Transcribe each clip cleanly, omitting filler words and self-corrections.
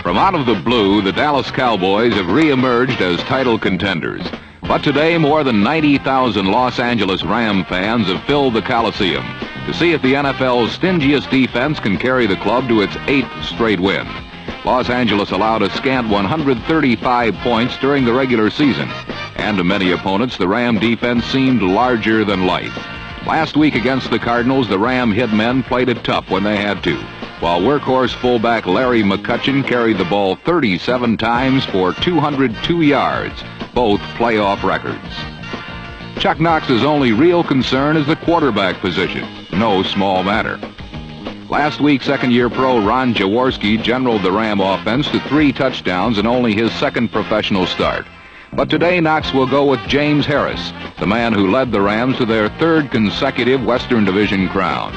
From out of the blue, the Dallas Cowboys have re-emerged as title contenders. But today, more than 90,000 Los Angeles Ram fans have filled the Coliseum to see if the NFL's stingiest defense can carry the club to its 8th straight win. Los Angeles allowed a scant 135 points during the regular season, and to many opponents, the Ram defense seemed larger than life. Last week against the Cardinals, the Ram hitmen played it tough when they had to, while workhorse fullback Larry McCutcheon carried the ball 37 times for 202 yards, both playoff records. Chuck Knox's only real concern is the quarterback position, no small matter. Last week, second-year pro Ron Jaworski generaled the Ram offense to 3 touchdowns in only his second professional start. But today, Knox will go with James Harris, the man who led the Rams to their 3rd consecutive Western Division crown.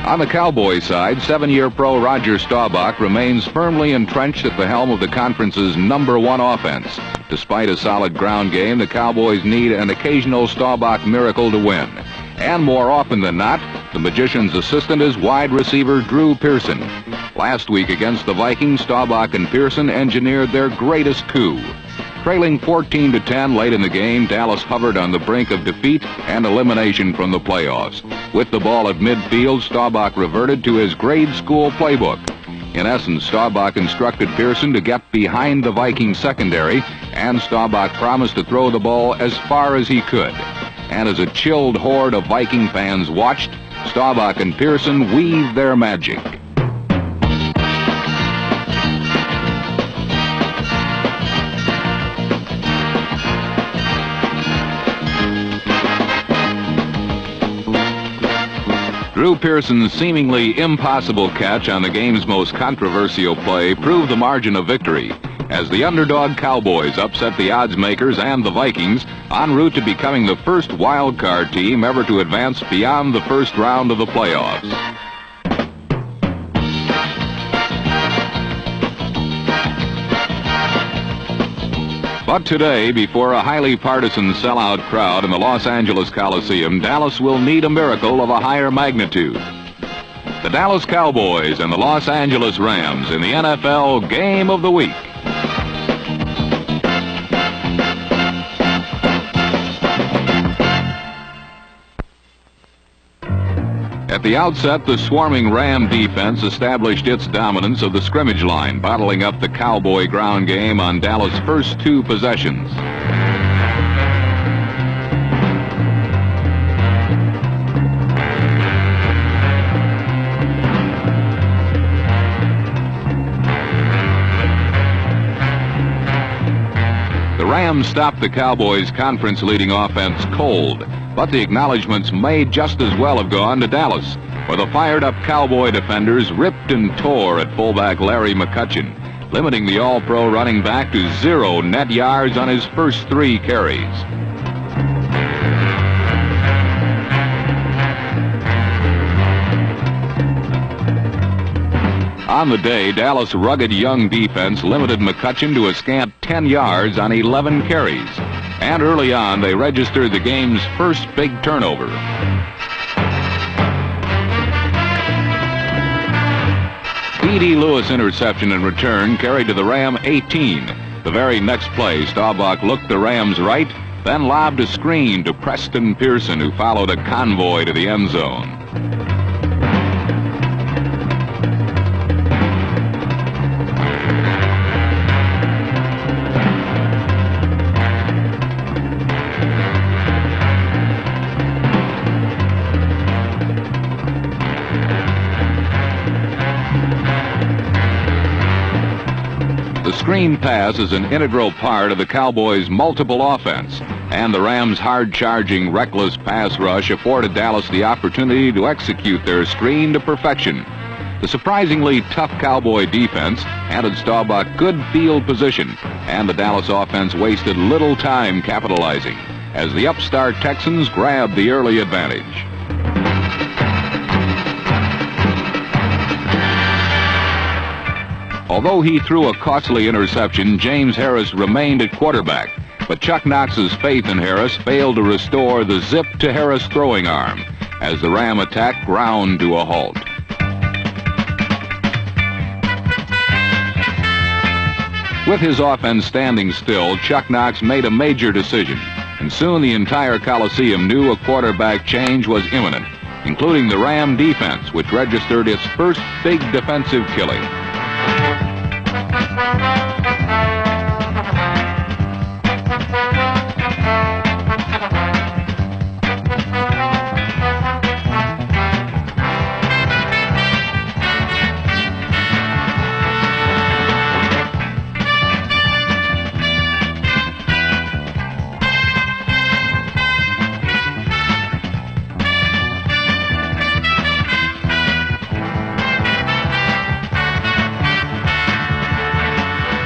On the Cowboys side, 7-year pro Roger Staubach remains firmly entrenched at the helm of the conference's #1 offense. Despite a solid ground game, the Cowboys need an occasional Staubach miracle to win. And more often than not, the magician's assistant is wide receiver Drew Pearson. Last week against the Vikings, Staubach and Pearson engineered their greatest coup. Trailing 14-10 late in the game, Dallas hovered on the brink of defeat and elimination from the playoffs. With the ball at midfield, Staubach reverted to his grade school playbook. In essence, Staubach instructed Pearson to get behind the Vikings secondary, and Staubach promised to throw the ball as far as he could. And as a chilled horde of Viking fans watched, Staubach and Pearson weaved their magic. Drew Pearson's seemingly impossible catch on the game's most controversial play proved the margin of victory, as the underdog Cowboys upset the odds makers and the Vikings en route to becoming the first wild card team ever to advance beyond the first round of the playoffs. But today, before a highly partisan sellout crowd in the Los Angeles Coliseum, Dallas will need a miracle of a higher magnitude. The Dallas Cowboys and the Los Angeles Rams in the NFL Game of the Week. At the outset, the swarming Ram defense established its dominance of the scrimmage line, bottling up the Cowboy ground game on Dallas' first 2 possessions. The Rams stopped the Cowboys' conference-leading offense cold, but the acknowledgments may just as well have gone to Dallas, where the fired-up Cowboy defenders ripped and tore at fullback Larry McCutcheon, limiting the All-Pro running back to 0 net yards on his first 3 carries. On the day, Dallas' rugged young defense limited McCutcheon to a scant 10 yards on 11 carries. And early on, they registered the game's first big turnover. P.D. Lewis interception in return carried to the Ram 18. The very next play, Staubach looked the Rams right, then lobbed a screen to Preston Pearson, who followed a convoy to the end zone. The screen pass is an integral part of the Cowboys' multiple offense, and the Rams' hard-charging, reckless pass rush afforded Dallas the opportunity to execute their screen to perfection. The surprisingly tough Cowboy defense handed Staubach good field position, and the Dallas offense wasted little time capitalizing, as the upstart Texans grabbed the early advantage. Although he threw a costly interception, James Harris remained at quarterback, but Chuck Knox's faith in Harris failed to restore the zip to Harris throwing arm as the Ram attack ground to a halt. With his offense standing still, Chuck Knox made a major decision, and soon the entire Coliseum knew a quarterback change was imminent, including the Ram defense, which registered its first big defensive killing.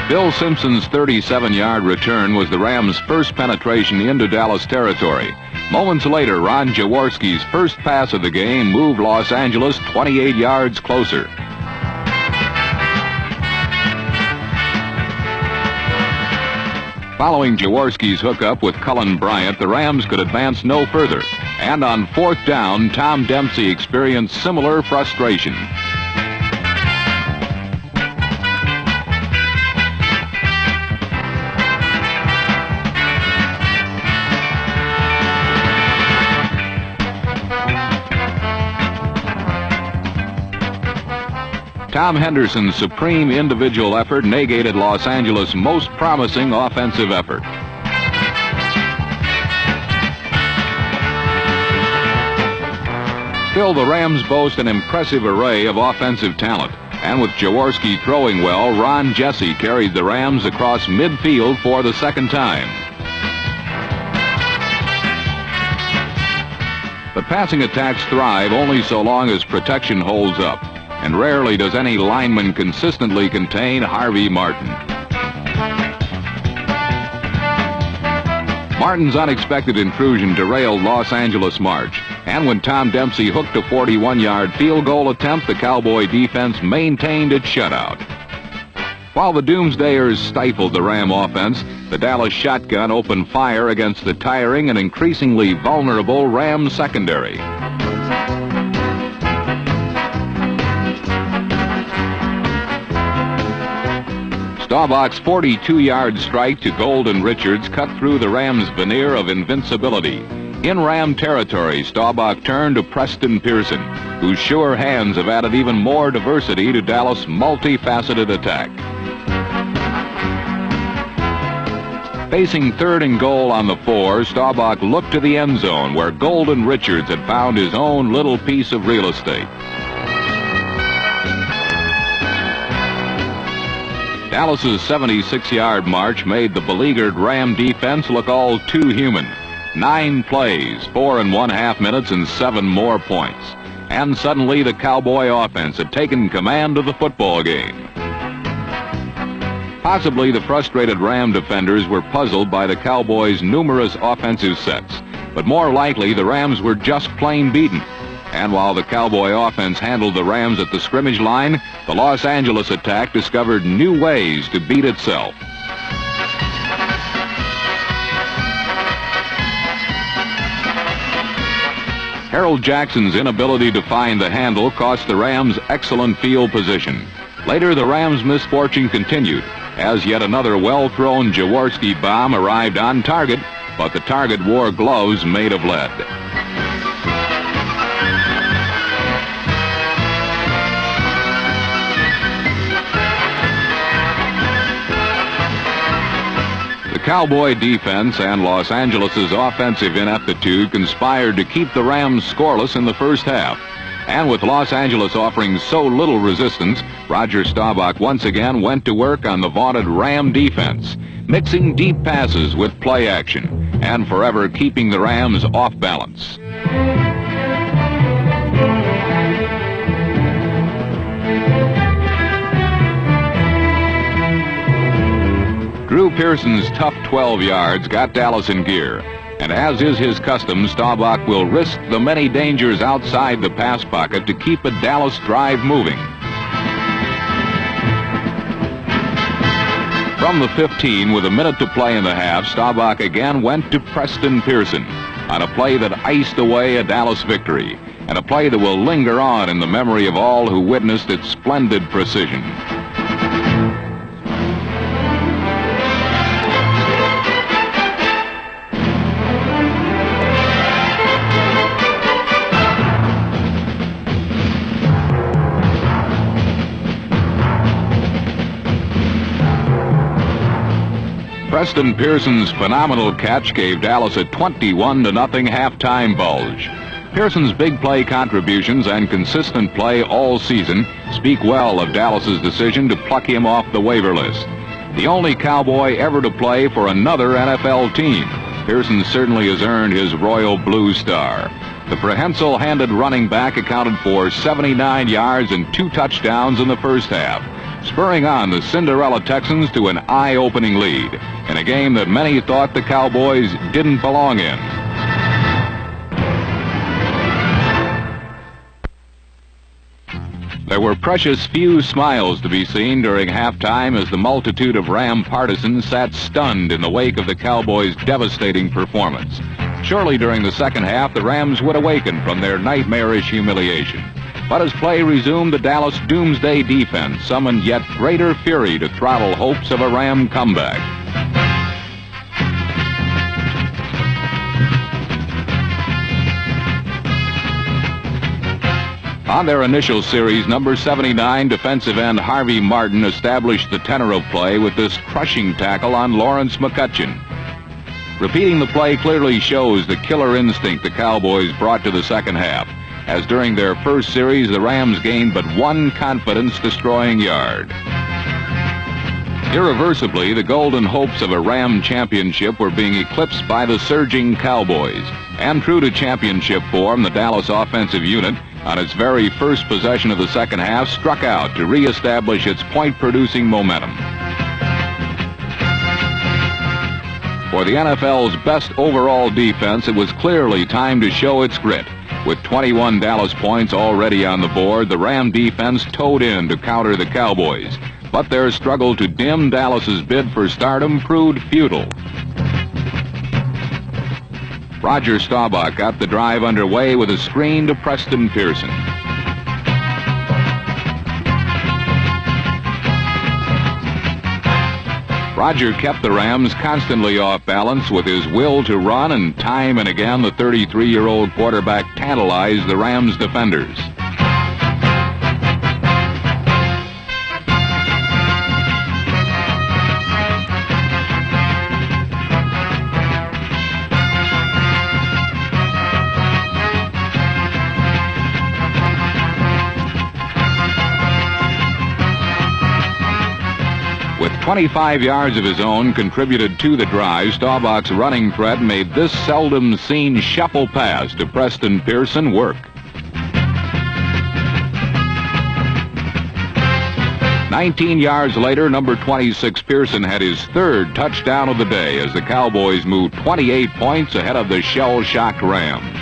Bill Simpson's 37-yard return was the Rams' first penetration into Dallas territory. Moments later, Ron Jaworski's first pass of the game moved Los Angeles 28 yards closer. Following Jaworski's hookup with Cullen Bryant, the Rams could advance no further. And on fourth down, Tom Dempsey experienced similar frustration. Tom Henderson's supreme individual effort negated Los Angeles' most promising offensive effort. Still, the Rams boast an impressive array of offensive talent, and with Jaworski throwing well, Ron Jesse carried the Rams across midfield for the second time. But passing attacks thrive only so long as protection holds up, and rarely does any lineman consistently contain Harvey Martin. Martin's unexpected intrusion derailed Los Angeles' march, and when Tom Dempsey hooked a 41-yard field goal attempt, the Cowboy defense maintained its shutout. While the Doomsdayers stifled the Ram offense, the Dallas shotgun opened fire against the tiring and increasingly vulnerable Ram secondary. Staubach's 42-yard strike to Golden Richards cut through the Rams' veneer of invincibility. In Ram territory, Staubach turned to Preston Pearson, whose sure hands have added even more diversity to Dallas' multifaceted attack. Facing 3rd and goal on the 4, Staubach looked to the end zone where Golden Richards had found his own little piece of real estate. Dallas's 76-yard march made the beleaguered Ram defense look all too human. 9 plays, 4 1/2 minutes, and 7 more points. And suddenly the Cowboy offense had taken command of the football game. Possibly the frustrated Ram defenders were puzzled by the Cowboys' numerous offensive sets, but more likely the Rams were just plain beaten. And while the Cowboy offense handled the Rams at the scrimmage line, the Los Angeles attack discovered new ways to beat itself. Harold Jackson's inability to find the handle cost the Rams excellent field position. Later, the Rams' misfortune continued, as yet another well-thrown Jaworski bomb arrived on target, but the target wore gloves made of lead. The Cowboy defense and Los Angeles' offensive ineptitude conspired to keep the Rams scoreless in the first half. And with Los Angeles offering so little resistance, Roger Staubach once again went to work on the vaunted Ram defense, mixing deep passes with play action, and forever keeping the Rams off balance. Drew Pearson's tough 12 yards got Dallas in gear, and as is his custom, Staubach will risk the many dangers outside the pass pocket to keep a Dallas drive moving. From the 15, with a minute to play in the half, Staubach again went to Preston Pearson on a play that iced away a Dallas victory, and a play that will linger on in the memory of all who witnessed its splendid precision. Preston Pearson's phenomenal catch gave Dallas a 21-0 halftime bulge. Pearson's big play contributions and consistent play all season speak well of Dallas's decision to pluck him off the waiver list. The only Cowboy ever to play for another NFL team, Pearson certainly has earned his Royal Blue Star. The prehensile-handed running back accounted for 79 yards and 2 touchdowns in the first half, spurring on the Cinderella Texans to an eye-opening lead in a game that many thought the Cowboys didn't belong in. There were precious few smiles to be seen during halftime as the multitude of Ram partisans sat stunned in the wake of the Cowboys' devastating performance. Surely during the second half, the Rams would awaken from their nightmarish humiliation. But as play resumed, the Dallas Doomsday defense summoned yet greater fury to throttle hopes of a Ram comeback. On their initial series, number 79 defensive end Harvey Martin established the tenor of play with this crushing tackle on Lawrence McCutcheon. Repeating the play clearly shows the killer instinct the Cowboys brought to the second half, as during their first series, the Rams gained but one confidence-destroying yard. Irreversibly, the golden hopes of a Ram championship were being eclipsed by the surging Cowboys. And true to championship form, the Dallas offensive unit, on its very first possession of the second half, struck out to reestablish its point-producing momentum. For the NFL's best overall defense, it was clearly time to show its grit. With 21 Dallas points already on the board, the Ram defense towed in to counter the Cowboys. But their struggle to dim Dallas's bid for stardom proved futile. Roger Staubach got the drive underway with a screen to Preston Pearson. Roger kept the Rams constantly off balance with his will to run, and time and again the 33-year-old quarterback tantalized the Rams defenders. With 25 yards of his own contributed to the drive, Staubach's running threat made this seldom-seen shuffle pass to Preston Pearson work. 19 yards later, number 26 Pearson had his third touchdown of the day as the Cowboys moved 28 points ahead of the shell-shocked Rams.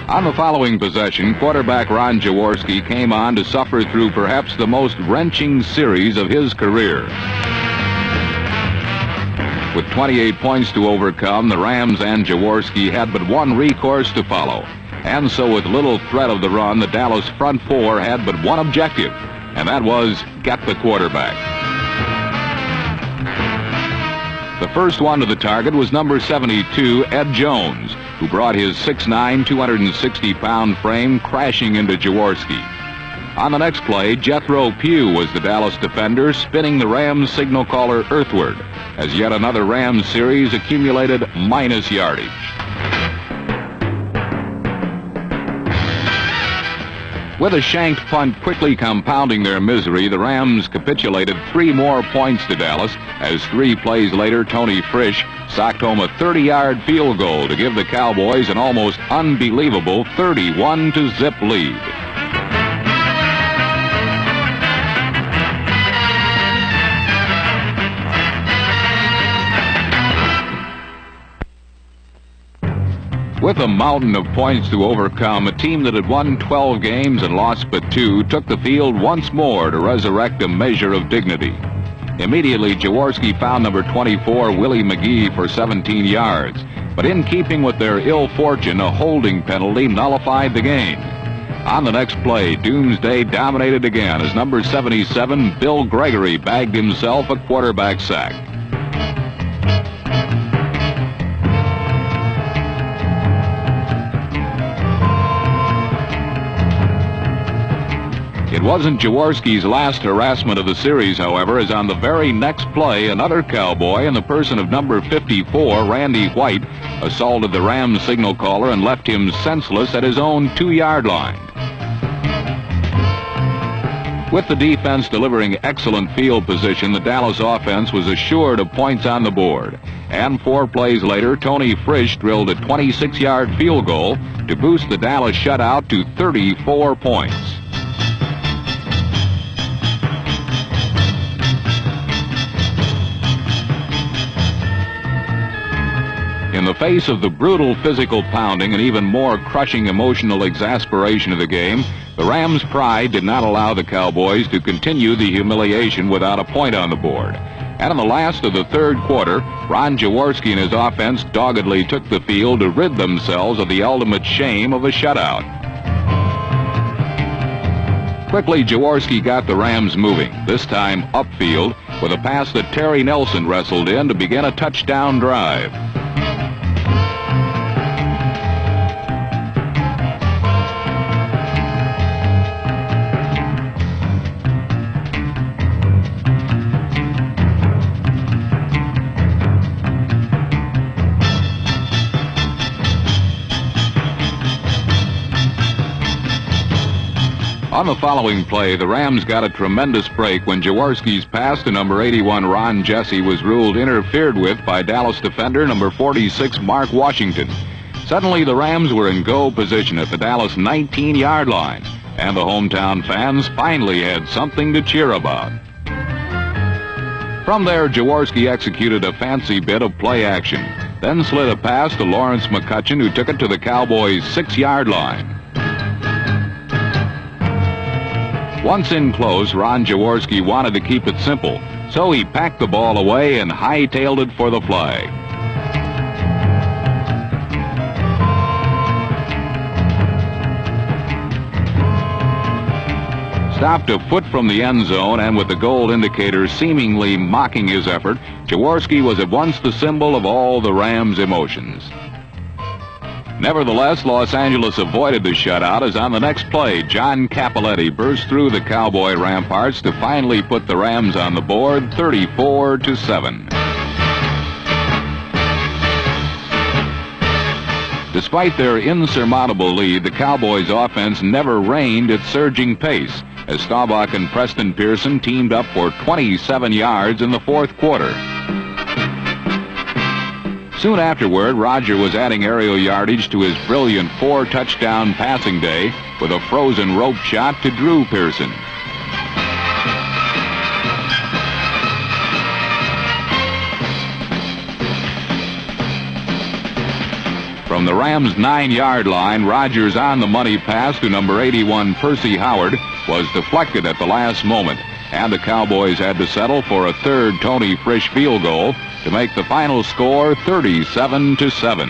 On the following possession, quarterback Ron Jaworski came on to suffer through perhaps the most wrenching series of his career. With 28 points to overcome, the Rams and Jaworski had but one recourse to follow. And so with little threat of the run, the Dallas front four had but one objective, and that was get the quarterback. The first one to the target was number 72, Ed Jones, who brought his 6'9", 260-pound frame crashing into Jaworski. On the next play, Jethro Pugh was the Dallas defender, spinning the Rams signal caller earthward, as yet another Rams series accumulated minus yardage. With a shanked punt quickly compounding their misery, the Rams capitulated 3 more points to Dallas, as 3 plays later, Tony Frisch socked home a 30-yard field goal to give the Cowboys an almost unbelievable 31-0 lead. With a mountain of points to overcome, a team that had won 12 games and lost but 2 took the field once more to resurrect a measure of dignity. Immediately, Jaworski found number 24, Willie McGee, for 17 yards. But in keeping with their ill fortune, a holding penalty nullified the game. On the next play, Doomsday dominated again as number 77, Bill Gregory, bagged himself a quarterback sack. It wasn't Jaworski's last harassment of the series, however, as on the very next play, another Cowboy in the person of number 54, Randy White, assaulted the Rams signal caller and left him senseless at his own 2-yard line. With the defense delivering excellent field position, the Dallas offense was assured of points on the board. And 4 plays later, Tony Frisch drilled a 26-yard field goal to boost the Dallas shutout to 34 points. In the face of the brutal physical pounding and even more crushing emotional exasperation of the game, the Rams' pride did not allow the Cowboys to continue the humiliation without a point on the board. And in the last of the third quarter, Ron Jaworski and his offense doggedly took the field to rid themselves of the ultimate shame of a shutout. Quickly, Jaworski got the Rams moving, this time upfield, with a pass that Terry Nelson wrestled in to begin a touchdown drive. On the following play, the Rams got a tremendous break when Jaworski's pass to number 81, Ron Jesse, was ruled interfered with by Dallas defender number 46, Mark Washington. Suddenly, the Rams were in go position at the Dallas 19-yard line, and the hometown fans finally had something to cheer about. From there, Jaworski executed a fancy bit of play action, then slid a pass to Lawrence McCutcheon, who took it to the Cowboys' 6-yard line. Once in close, Ron Jaworski wanted to keep it simple, so he packed the ball away and hightailed it for the flag. Stopped a foot from the end zone, and with the goal indicator seemingly mocking his effort, Jaworski was at once the symbol of all the Rams' emotions. Nevertheless, Los Angeles avoided the shutout as on the next play, John Cappelletti burst through the Cowboy ramparts to finally put the Rams on the board 34-7. Despite their insurmountable lead, the Cowboys' offense never reined its surging pace as Staubach and Preston Pearson teamed up for 27 yards in the fourth quarter. Soon afterward, Roger was adding aerial yardage to his brilliant 4-touchdown passing day with a frozen rope shot to Drew Pearson. From the Rams' 9-yard line, Rogers' on-the-money pass to number 81, Percy Howard, was deflected at the last moment, and the Cowboys had to settle for a third Tony Frisch field goal to make the final score 37-7.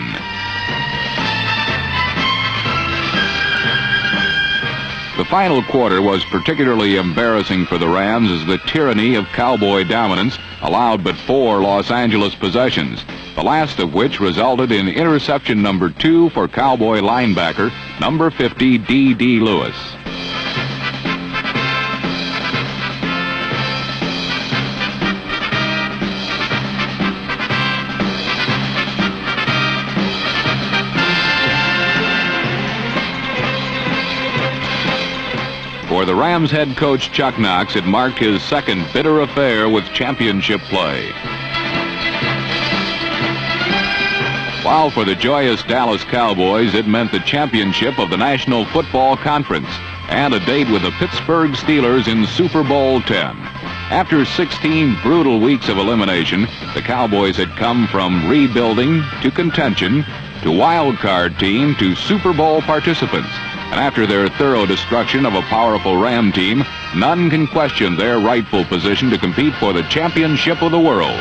The final quarter was particularly embarrassing for the Rams as the tyranny of Cowboy dominance allowed but 4 Los Angeles possessions, the last of which resulted in interception number 2 for Cowboy linebacker number 50, D.D. Lewis. For the Rams head coach Chuck Knox, it marked his second bitter affair with championship play. While for the joyous Dallas Cowboys, it meant the championship of the National Football Conference and a date with the Pittsburgh Steelers in Super Bowl X. After 16 brutal weeks of elimination, the Cowboys had come from rebuilding to contention to wild card team to Super Bowl participants. And after their thorough destruction of a powerful Ram team, none can question their rightful position to compete for the championship of the world.